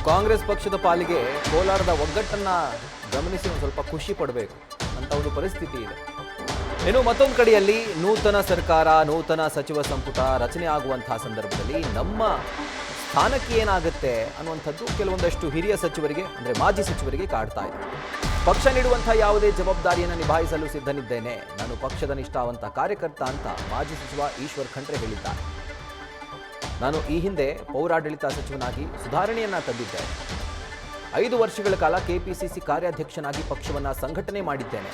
ಕಾಂಗ್ರೆಸ್ ಪಕ್ಷದ ಪಾಲಿಗೆ ಕೋಲಾರದ ಒಗ್ಗಟ್ಟನ್ನ ಗಮನಿಸಿ ಒಂದು ಸ್ವಲ್ಪ ಖುಷಿ ಪಡಬೇಕು ಅಂತ ಒಂದು ಪರಿಸ್ಥಿತಿ ಇದೆ. ಇನ್ನು ಮತ್ತೊಂದು ಕಡೆಯಲ್ಲಿ ನೂತನ ಸರ್ಕಾರ, ನೂತನ ಸಚಿವ ಸಂಪುಟ ರಚನೆ ಆಗುವಂತಹ ಸಂದರ್ಭದಲ್ಲಿ ನಮ್ಮ ಸ್ಥಾನಕ್ಕೆ ಏನಾಗುತ್ತೆ ಅನ್ನುವಂಥದ್ದು ಕೆಲವೊಂದಷ್ಟು ಹಿರಿಯ ಸಚಿವರಿಗೆ, ಅಂದರೆ ಮಾಜಿ ಸಚಿವರಿಗೆ ಕಾಡ್ತಾ ಇದೆ. ಪಕ್ಷ ನೀಡುವಂತಹ ಯಾವುದೇ ಜವಾಬ್ದಾರಿಯನ್ನು ನಿಭಾಯಿಸಲು ಸಿದ್ಧನಿದ್ದೇನೆ, ನಾನು ಪಕ್ಷದ ನಿಷ್ಠಾವಂತ ಕಾರ್ಯಕರ್ತ ಅಂತ ಮಾಜಿ ಸಚಿವ ಈಶ್ವರ್ ಖಂಡ್ರೆ ಹೇಳಿದ್ದಾರೆ. ನಾನು ಈ ಹಿಂದೆ ಪೌರಾಡಳಿತ ಸಚಿವನಾಗಿ ಸುಧಾರಣೆಯನ್ನ ತಂದಿದ್ದೆ. 5 ವರ್ಷಗಳ ಕಾಲ ಕೆಪಿಸಿಸಿ ಕಾರ್ಯಾಧ್ಯಕ್ಷನಾಗಿ ಪಕ್ಷವನ್ನ ಸಂಘಟನೆ ಮಾಡಿದ್ದೇನೆ.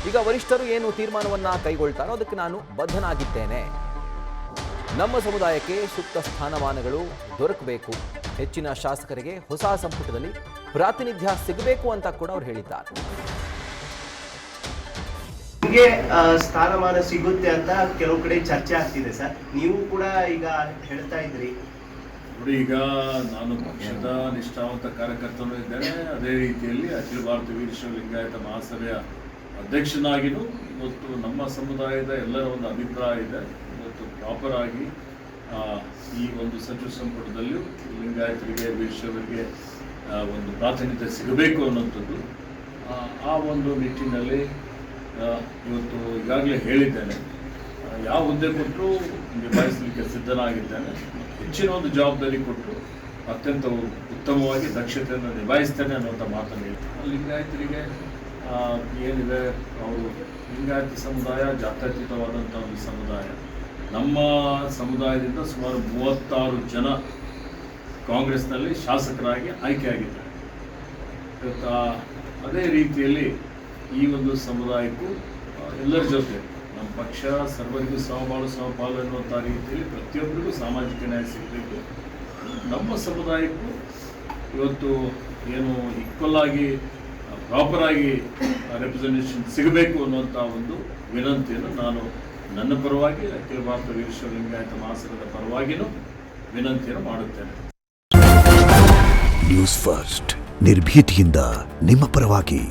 ಈಗ ವರಿಷ್ಠರು ಏನು ತೀರ್ಮಾನವನ್ನ ಕೈಗೊಳ್ತಾರೋ ಅದಕ್ಕೆ ನಾನು ಬದ್ಧನಾಗಿದ್ದೇನೆ. ನಮ್ಮ ಸಮುದಾಯಕ್ಕೆ ಸೂಕ್ತ ಸ್ಥಾನಮಾನಗಳು ದೊರಕಬೇಕು, ಹೆಚ್ಚಿನ ಶಾಸಕರಿಗೆ ಹೊಸ ಸಂಪುಟದಲ್ಲಿ ಪ್ರಾತಿನಿಧ್ಯ ಸಿಗಬೇಕು ಅಂತ ಕೂಡ ಅವರು ಹೇಳಿದ್ದಾರೆ. ನಿಮಗೆ ಸ್ಥಾನಮಾನ ಸಿಗುತ್ತೆ ಅಂತ ಕೆಲವು ಕಡೆ ಚರ್ಚೆ ಆಗ್ತಿದೆ ಸರ್, ನೀವು ಕೂಡ ಈಗ ಹೇಳ್ತಾ ಇದ್ರಿ. ನೋಡಿ, ಈಗ ನಾನು ಪಕ್ಷದ ನಿಷ್ಠಾವಂತ ಕಾರ್ಯಕರ್ತನೂ ಇದ್ದೇನೆ, ಅದೇ ರೀತಿಯಲ್ಲಿ ಅಖಿಲ ಭಾರತ ವೀರಶೈವ ಲಿಂಗಾಯತ ಮಹಾಸಭೆಯ ಅಧ್ಯಕ್ಷನಾಗಿಯೂ ಇವತ್ತು ನಮ್ಮ ಸಮುದಾಯದ ಎಲ್ಲರ ಒಂದು ಅಭಿಪ್ರಾಯ ಇದೆ. ಇವತ್ತು ಪ್ರಾಪರ್ ಆಗಿ ಈ ಒಂದು ಸಚಿವ ಸಂಪುಟದಲ್ಲಿಯೂ ಲಿಂಗಾಯತರಿಗೆ, ವೀರಶೈವರಿಗೆ ಒಂದು ಪ್ರಾತಿನಿಧ್ಯ ಸಿಗಬೇಕು ಅನ್ನೋಂಥದ್ದು, ಆ ಒಂದು ನಿಟ್ಟಿನಲ್ಲಿ ಇವತ್ತು ಈಗಾಗಲೇ ಹೇಳಿದ್ದೇನೆ. ಯಾವ ಹುದ್ದೆ ಕೊಟ್ಟರು ನಿಭಾಯಿಸಲಿಕ್ಕೆ ಸಿದ್ಧನಾಗಿದ್ದೇನೆ. ಹೆಚ್ಚಿನ ಒಂದು ಜವಾಬ್ದಾರಿ ಕೊಟ್ಟು ಅತ್ಯಂತ ಉತ್ತಮವಾಗಿ ದಕ್ಷತೆಯನ್ನು ನಿಭಾಯಿಸ್ತೇನೆ ಅನ್ನುವಂಥ ಮಾತನ್ನು ಹೇಳಿ, ಲಿಂಗಾಯತರಿಗೆ ಏನಿದೆ, ಅವರು ಲಿಂಗಾಯತ ಸಮುದಾಯ ಜಾತ್ಯತೀತವಾದಂಥ ಒಂದು ಸಮುದಾಯ. ನಮ್ಮ ಸಮುದಾಯದಿಂದ ಸುಮಾರು 36 ಜನ ಕಾಂಗ್ರೆಸ್ನಲ್ಲಿ ಶಾಸಕರಾಗಿ ಆಯ್ಕೆಯಾಗಿದ್ದಾರೆ. ಅದೇ ರೀತಿಯಲ್ಲಿ ಈ ಒಂದು ಸಮುದಾಯಕ್ಕೂ ಎಲ್ಲರ ಜೊತೆ ನಮ್ಮ ಪಕ್ಷ ಸರ್ವರಿಗೂ ಸಮಬಾಳು ಸಮಪಾಲು ಎನ್ನುವಂಥ ರೀತಿಯಲ್ಲಿ ಪ್ರತಿಯೊಬ್ಬರಿಗೂ ಸಾಮಾಜಿಕ ನ್ಯಾಯ ಸಿಗಬೇಕು. ನಮ್ಮ ಸಮುದಾಯಕ್ಕೂ ಇವತ್ತು ಏನು ಈಕ್ವಲ್ ಆಗಿ ಪ್ರಾಪರ್ ಆಗಿ ರೆಪ್ರೆಸೆಂಟೇಷನ್ ಸಿಗಬೇಕು ಅನ್ನುವಂಥ ಒಂದು ವಿನಂತಿಯನ್ನು ನಾನು ನನ್ನ ಪರವಾಗಿ, ಅಖಿಲ ಭಾರತ ವೀರಶೈವ ಲಿಂಗಾಯತ ಮಹಾಸಭಾದ ಪರವಾಗಿಯೂ ವಿನಂತಿಯನ್ನು ಮಾಡುತ್ತೇನೆ. ನ್ಯೂಸ್ ಫಸ್ಟ್, ನಿರ್ಭೀತಿಯಿಂದ ನಿಮ್ಮ ಪರವಾಗಿ.